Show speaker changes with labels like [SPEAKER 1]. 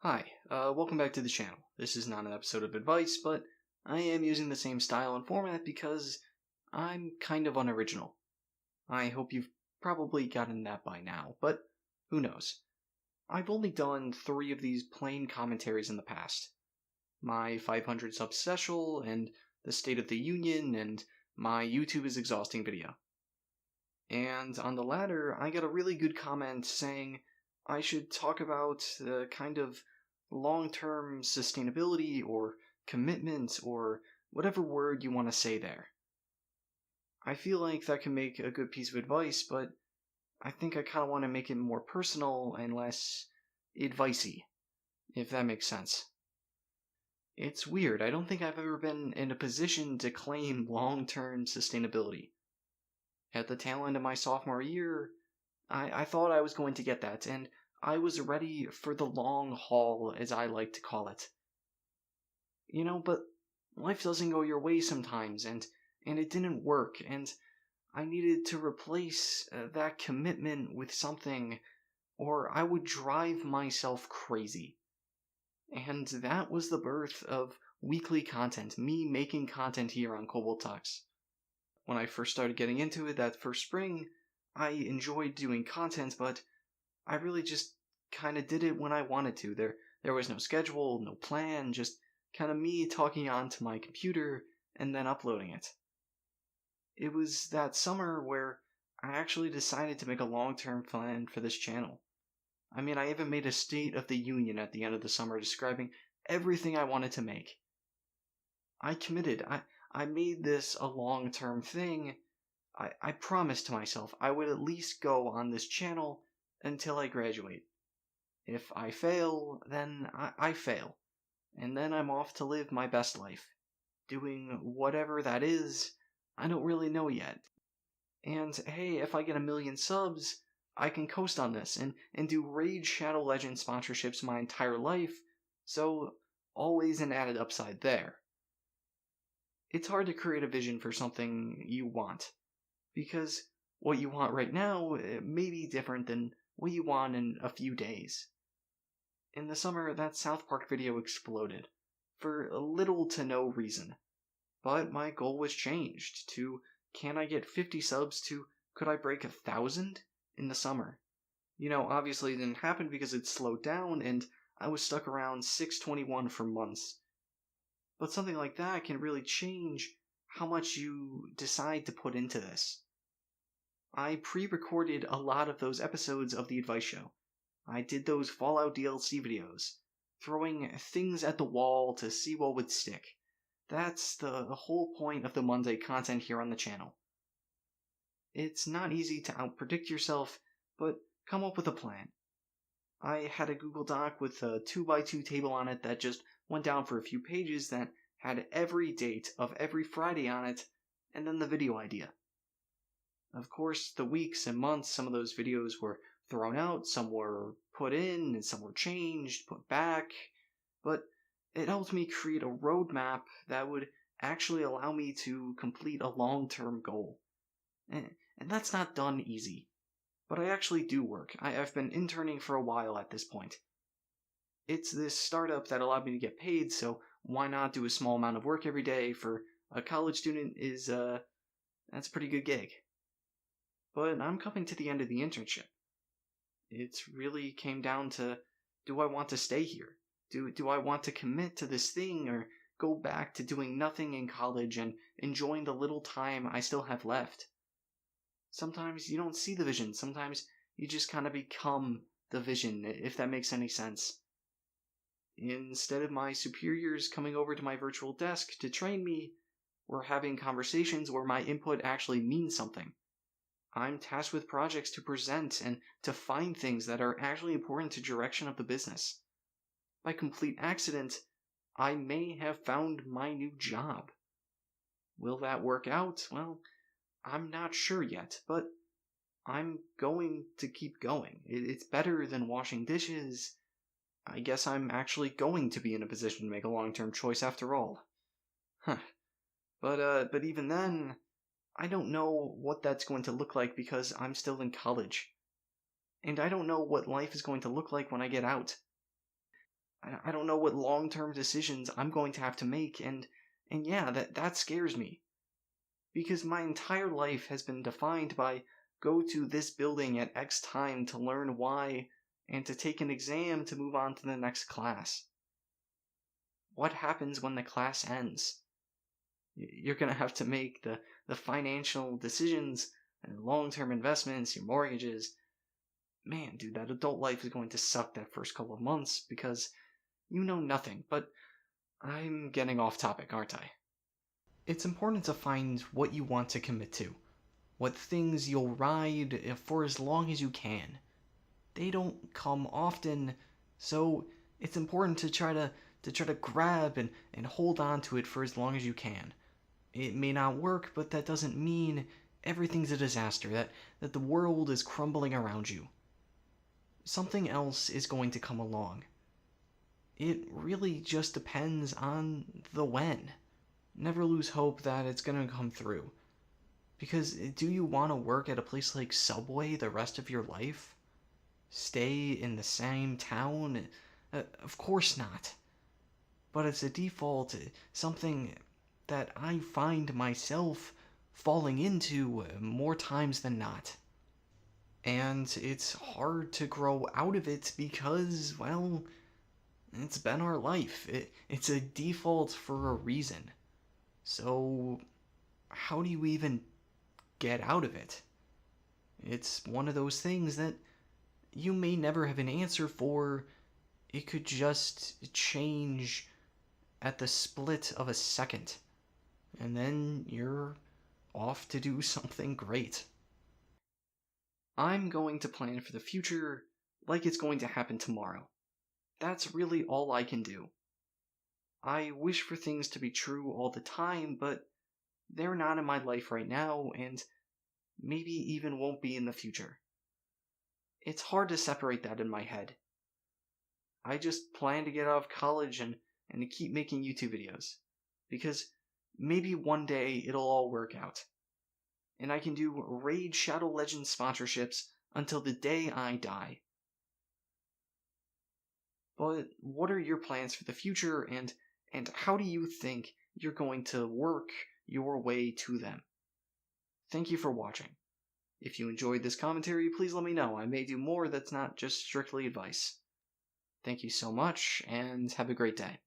[SPEAKER 1] Hi, welcome back to the channel. This is not an episode of advice, but I am using the same style and format because I'm kind of unoriginal. I hope you've probably gotten that by now, but who knows. I've only done 3 of these plain commentaries in the past. My 500 sub special, and the State of the Union, and my YouTube is exhausting video. And on the latter, I got a really good comment saying I should talk about the kind of long-term sustainability or commitment or whatever word you want to say there. I feel like that can make a good piece of advice, but I think I kind of want to make it more personal and less advicey, if that makes sense. It's weird. I don't think I've ever been in a position to claim long-term sustainability. At the tail end of my sophomore year, I thought I was going to get that, and I was ready for the long haul, as I like to call it. But life doesn't go your way sometimes, and it didn't work, and I needed to replace that commitment with something, or I would drive myself crazy. And that was the birth of weekly content, me making content here on Cobalt Talks. When I first started getting into it that first spring, I enjoyed doing content, but I really just kind of did it when I wanted to. There was no schedule, no plan, just kind of me talking onto my computer and then uploading it. It was that summer where I actually decided to make a long-term plan for this channel. I mean, I even made a State of the Union at the end of the summer describing everything I wanted to make. I committed. I made this a long-term thing. I promised to myself I would at least go on this channel until I graduate. If I fail, then I fail. And then I'm off to live my best life. Doing whatever that is, I don't really know yet. And hey, if I get 1,000,000 subs, I can coast on this and do Raid Shadow Legends sponsorships my entire life, so always an added upside there. It's hard to create a vision for something you want, because what you want right now may be different than what you want in a few days. In the summer, that South Park video exploded, for little to no reason. But my goal was changed to, can I get 50 subs, to, could I break 1,000 in the summer? Obviously it didn't happen because it slowed down and I was stuck around 621 for months. But something like that can really change how much you decide to put into this. I pre-recorded a lot of those episodes of The Advice Show. I did those Fallout DLC videos, throwing things at the wall to see what would stick. That's the whole point of the Monday content here on the channel. It's not easy to outpredict yourself, but come up with a plan. I had a Google Doc with a 2x2 table on it that just went down for a few pages that had every date of every Friday on it, and then the video idea. Of course, the weeks and months some of those videos were thrown out, some were put in, and some were changed, put back, but it helped me create a roadmap that would actually allow me to complete a long-term goal. And that's not done easy. But I actually do work. I've been interning for a while at this point. It's this startup that allowed me to get paid, so why not do a small amount of work every day for a college student that's a pretty good gig. But I'm coming to the end of the internship. It really came down to, do I want to stay here? Do I want to commit to this thing or go back to doing nothing in college and enjoying the little time I still have left? Sometimes you don't see the vision. Sometimes you just kind of become the vision, if that makes any sense. Instead of my superiors coming over to my virtual desk to train me, we're having conversations where my input actually means something. I'm tasked with projects to present and to find things that are actually important to direction of the business. By complete accident, I may have found my new job. Will that work out? Well, I'm not sure yet, but I'm going to keep going. It's better than washing dishes. I guess I'm actually going to be in a position to make a long-term choice after all. Huh. But even then, I don't know what that's going to look like because I'm still in college. And I don't know what life is going to look like when I get out. I don't know what long-term decisions I'm going to have to make, and yeah, that scares me. Because my entire life has been defined by go to this building at X time to learn Y and to take an exam to move on to the next class. What happens when the class ends? You're going to have to make the financial decisions and long-term investments, your mortgages. Man, dude, that adult life is going to suck that first couple of months because you know nothing. But I'm getting off topic, aren't I? It's important to find what you want to commit to, what things you'll ride for as long as you can. They don't come often, so it's important to try to grab and hold on to it for as long as you can. It may not work, but that doesn't mean everything's a disaster, that the world is crumbling around you. Something else is going to come along. It really just depends on the when. Never lose hope that it's going to come through. Because do you want to work at a place like Subway the rest of your life? Stay in the same town? Of course not. But it's a default, something that I find myself falling into more times than not. And it's hard to grow out of it because, well, it's been our life. It's a default for a reason. So, how do you even get out of it? It's one of those things that you may never have an answer for. It could just change at the split of a second. And then you're off to do something great. I'm going to plan for the future like it's going to happen tomorrow. That's really all I can do. I wish for things to be true all the time, but they're not in my life right now, and maybe even won't be in the future. It's hard to separate that in my head. I just plan to get out of college and to keep making YouTube videos, because maybe one day it'll all work out, and I can do Raid Shadow Legends sponsorships until the day I die. But what are your plans for the future, and how do you think you're going to work your way to them? Thank you for watching. If you enjoyed this commentary, please let me know. I may do more that's not just strictly advice. Thank you so much, and have a great day.